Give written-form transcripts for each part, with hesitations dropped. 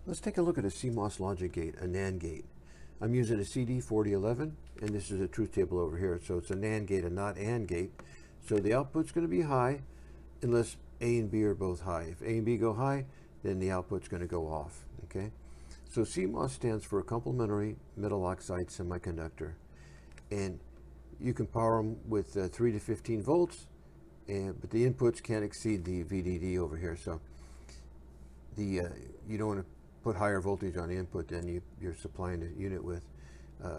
Let's take a look at a CMOS logic gate, a Nand gate. I'm using a CD4011, and this is a truth table over here. So it's a Nand gate, a not AND gate. So the output's going to be high unless A and B are both high. If A and B go high, then the output's going to go off. Okay. So CMOS stands for a complementary metal oxide semiconductor, and you can power them with 3 to 15 volts, but the inputs can't exceed the VDD over here. So you don't want to put higher voltage on the input than you're supplying the unit with.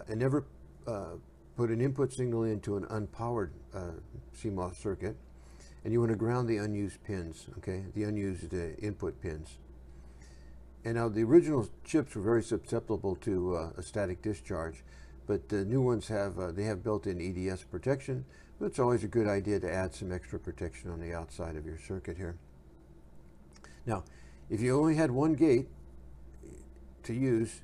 And never put an input signal into an unpowered CMOS circuit. And you want to ground the unused pins, okay? The unused input pins. And now the original chips were very susceptible to a static discharge, but the new ones have built-in EDS protection. But it's always a good idea to add some extra protection on the outside of your circuit here. Now, if you only had one gate to use,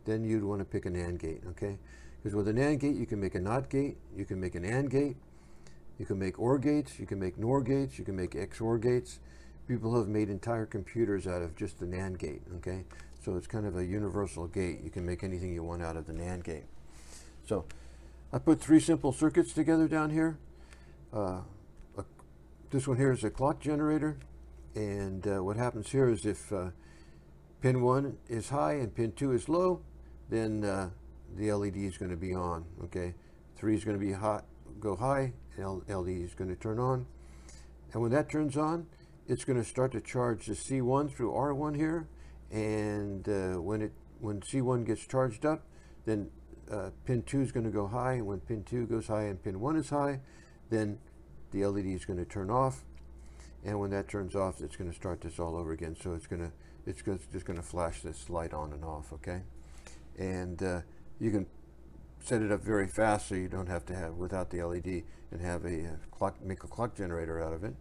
then you'd want to pick an AND gate, okay? Because with an AND gate, you can make a NOT gate, you can make an AND gate, you can make OR gates, you can make NOR gates, you can make XOR gates. People have made entire computers out of just the NAND gate, okay? So it's kind of a universal gate. You can make anything you want out of the NAND gate. So I put 3 simple circuits together down here. This one here is a clock generator. And what happens here is if pin 1 is high and pin 2 is low, then the LED is going to be on, okay? 3 is going to be go high, and LED is going to turn on. And when that turns on, it's going to start to charge the C1 through R1 here. And when C1 gets charged up, then pin 2 is going to go high. And when pin 2 goes high and pin 1 is high, then the LED is going to turn off. And when that turns off, it's going to start this all over again. So it's just going to flash this light on and off, okay? And you can set it up very fast, so you don't have to have without the LED, and have make a clock generator out of it.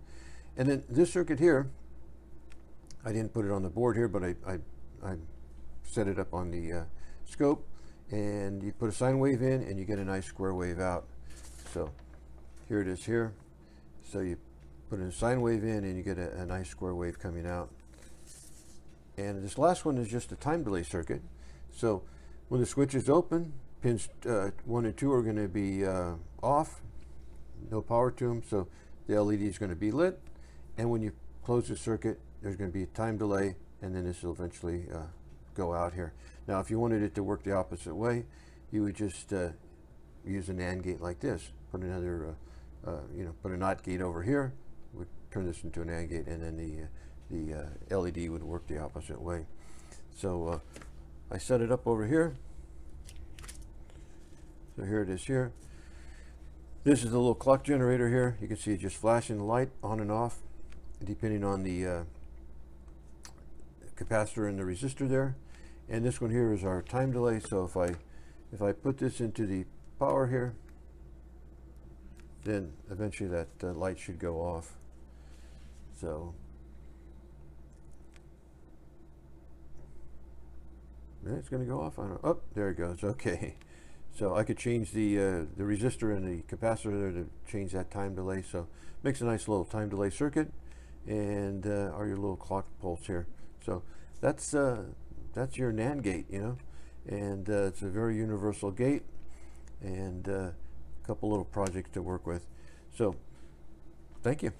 And then this circuit here, I didn't put it on the board here, but I set it up on the scope, and you put a sine wave in, and you get a nice square wave out. So here it is here. So you put a sine wave in, and you get a nice square wave coming out. And this last one is just a time delay circuit. So when the switch is open, pins 1 and 2 are going to be off, no power to them, so the LED is going to be lit. And when you close the circuit, there's going to be a time delay, and then this will eventually go out here. Now, if you wanted it to work the opposite way, you would just use an AND gate like this. Put another, put a NOT gate over here, would turn this into an AND gate, and then the LED would work the opposite way. So I set it up over here. So here it is here. This is the little clock generator here. You can see it just flashing the light on and off, depending on the capacitor and the resistor there. And this one here is our time delay. So if I put this into the power here, then eventually that light should go off. So it's going to go off. I don't know. Oh, there it goes. Okay. So I could change the resistor and the capacitor there to change that time delay. So makes a nice little time delay circuit, and are your little clock pulse here. So that's your NAND gate, you know, and it's a very universal gate, and a couple little projects to work with. So thank you.